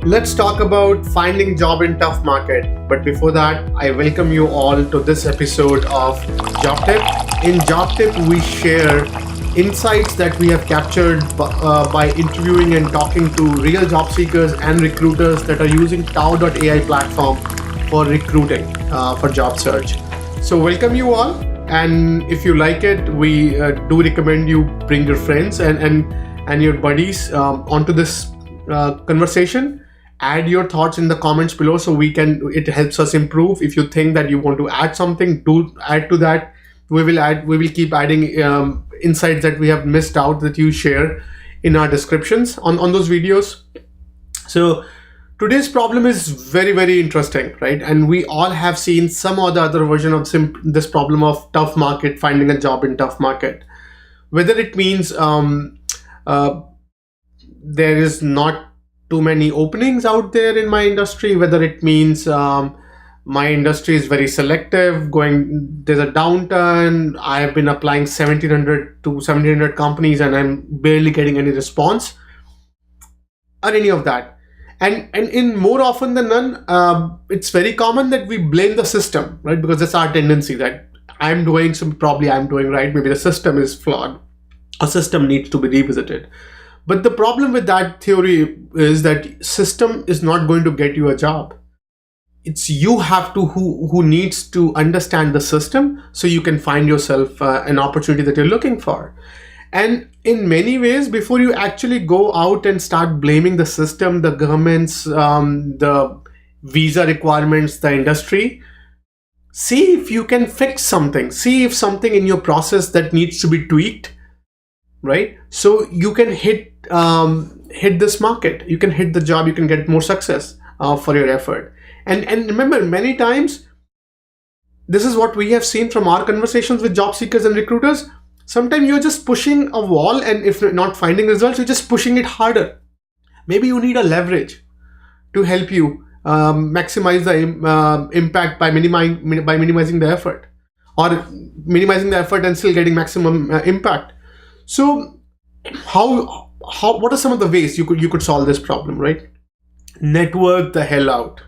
Let's talk about finding job in tough market. But before that, I welcome you all to this episode of Job Tip. In Job Tip, we share insights that we have captured by interviewing and talking to real job seekers and recruiters that are using tao.ai platform for recruiting, for job search. So welcome you all. And if you like it, we do recommend you bring your friends and your buddies onto this conversation. Add your thoughts in the comments below so it helps us improve. If you think that you want to add something, do add to that. We will keep adding insights that we have missed out that you share in our descriptions on those videos. So today's problem is very, very interesting, right? And we all have seen some or the other version of this problem of tough market, finding a job in tough market. Whether it means there is not too many openings out there in my industry, whether it means my industry is very selective, there's a downturn, I have been applying 1700 to 1700 companies and I'm barely getting any response, or any of that. And in more often than none, it's very common that we blame the system, right? Because that's our tendency, that I'm doing right, maybe the system is flawed, a system needs to be revisited. But the problem with that theory is that system is not going to get you a job. It's you have to who needs to understand the system so you can find yourself an opportunity that you're looking for. And in many ways, before you actually go out and start blaming the system, the governments, the visa requirements, the industry, see if you can fix something. See if something in your process that needs to be tweaked, right? So you can hit this market, you can hit the job, you can get more success for your effort. And remember, many times, this is what we have seen from our conversations with job seekers and recruiters. Sometimes you're just pushing a wall, and if not finding results, you're just pushing it harder. Maybe you need a leverage to help you maximize the impact by minimizing the effort, or minimizing the effort and still getting maximum impact. So what are some of the ways you could solve this problem, right? Network the hell out.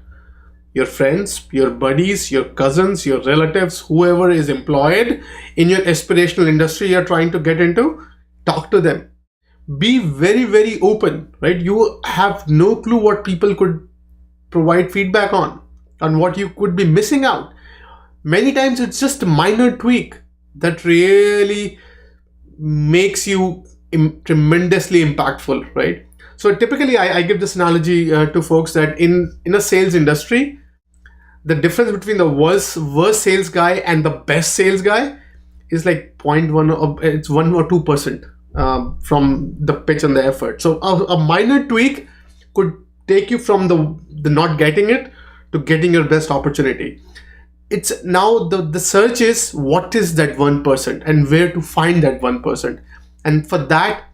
Your friends, your buddies, your cousins, your relatives, whoever is employed in your aspirational industry you're trying to get into, talk to them. Be very, very open, right? You have no clue what people could provide feedback on what you could be missing out. Many times it's just a minor tweak that really makes you tremendously impactful, right? So typically I give this analogy to folks that in a sales industry, the difference between the worst sales guy and the best sales guy is like 0.1, it's 1 or 2% from the pitch and the effort. So a minor tweak could take you from the not getting it to getting your best opportunity. It's now the search is what is that 1% and where to find that 1%. And for that,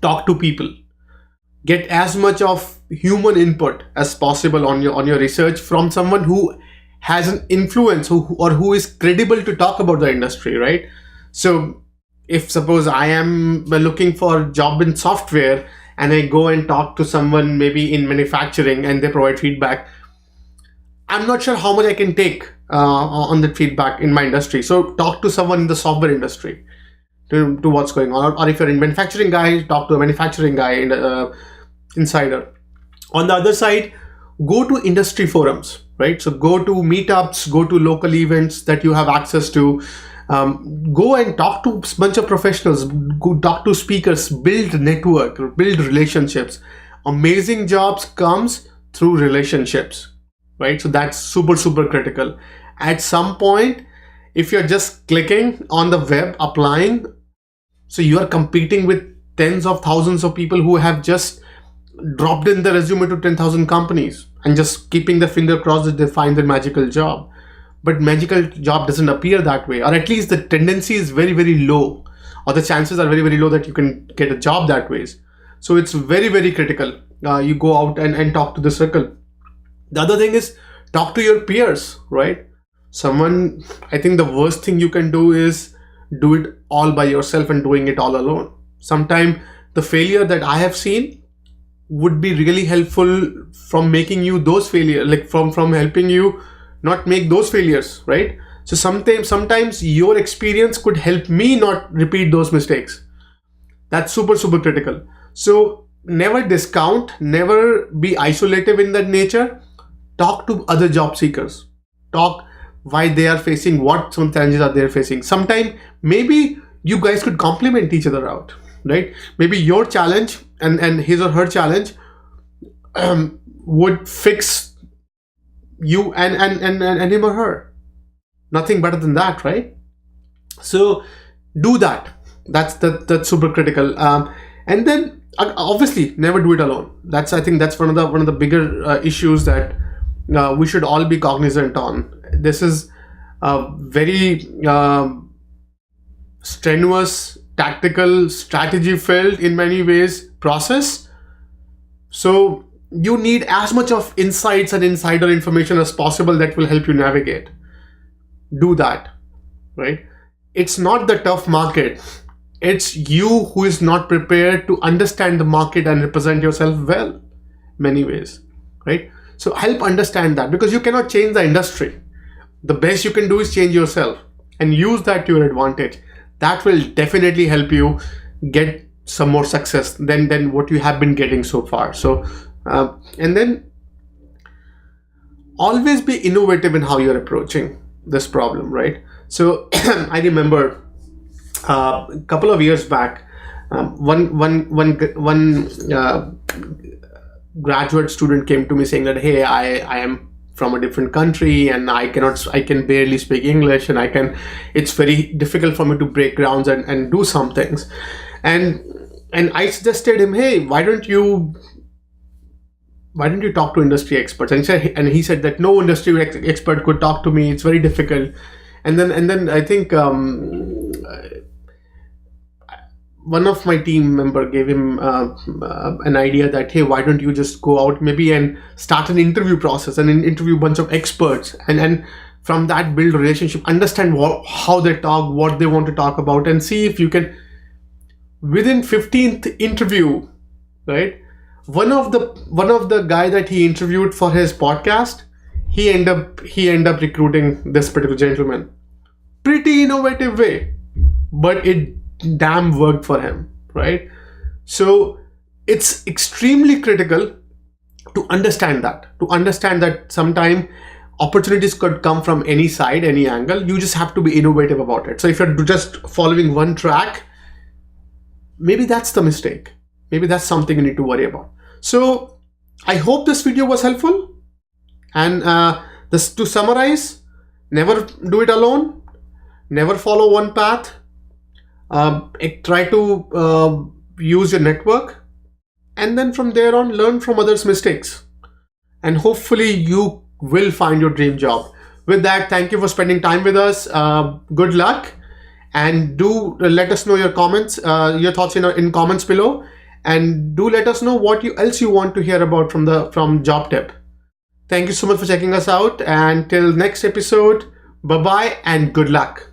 talk to people. Get as much of human input as possible on your research from someone who has an influence who is credible to talk about the industry, right? So if suppose I am looking for a job in software and I go and talk to someone maybe in manufacturing and they provide feedback, I'm not sure how much I can take on that feedback in my industry. So talk to someone in the software industry to what's going on. Or if you're in manufacturing guy, talk to a manufacturing guy, insider. On the other side, go to industry forums, right? So go to meetups, go to local events that you have access to. Go and talk to a bunch of professionals, go talk to speakers, build network, build relationships. Amazing jobs comes through relationships, right? So that's super, super critical. At some point, if you're just clicking on the web, applying, so you are competing with tens of thousands of people who have just dropped in the resume to 10,000 companies and just keeping the finger crossed that they find their magical job. But magical job doesn't appear that way, or at least the tendency is very, very low, or the chances are very, very low that you can get a job that way. So it's very, very critical. You go out and talk to the circle. The other thing is talk to your peers, right? I think the worst thing you can do is do it all by yourself and doing it all alone. Sometimes the failure that I have seen would be really helpful from making you those failures, like from helping you not make those failures, right? So sometimes your experience could help me not repeat those mistakes. That's super, super critical. So never discount, never be isolative in that nature. Talk to other job seekers. Talk why they are facing, what some challenges are they facing. Sometimes maybe you guys could complement each other out, right? Maybe your challenge and his or her challenge would fix you and him or her. Nothing better than that, right? So do that. That's super critical. And then obviously never do it alone. I think that's one of the bigger issues that we should all be cognizant on. This is a very strenuous, tactical, strategy filled in many ways process. So you need as much of insights and insider information as possible that will help you navigate. Do that, right? It's not the tough market. It's you who is not prepared to understand the market and represent yourself well, many ways, right? So help understand that, because you cannot change the industry. The best you can do is change yourself and use that to your advantage. That will definitely help you get some more success than what you have been getting so far. So, and then always be innovative in how you're approaching this problem, right? So I remember a couple of years back, one graduate student came to me saying that, hey, I am from a different country and I can barely speak English, and it's very difficult for me to break grounds and do some things. And I suggested him, hey, why don't you talk to industry experts? And he said that no industry expert could talk to me. It's very difficult. And then I think one of my team member gave him an idea that, hey, why don't you just go out maybe and start an interview process and interview a bunch of experts, and from that build a relationship, understand how they talk, what they want to talk about, and see if you can, within 15th interview, right? One of the guy that he interviewed for his podcast, he end up recruiting this particular gentleman. Pretty innovative way, but it damn worked for him, right? So it's extremely critical to understand that sometimes opportunities could come from any side, any angle. You just have to be innovative about it. So if you're just following one track, maybe that's the mistake. Maybe that's something you need to worry about. So I hope this video was helpful. And this, to summarize, never do it alone. Never follow one path. Try to use your network, and then from there on, learn from others' mistakes, and hopefully you will find your dream job. With that, thank you for spending time with us. Good luck, and do let us know your comments, your thoughts in comments below, and do let us know what else you want to hear about from Job Tip. Thank you so much for checking us out, and till next episode, bye bye and good luck.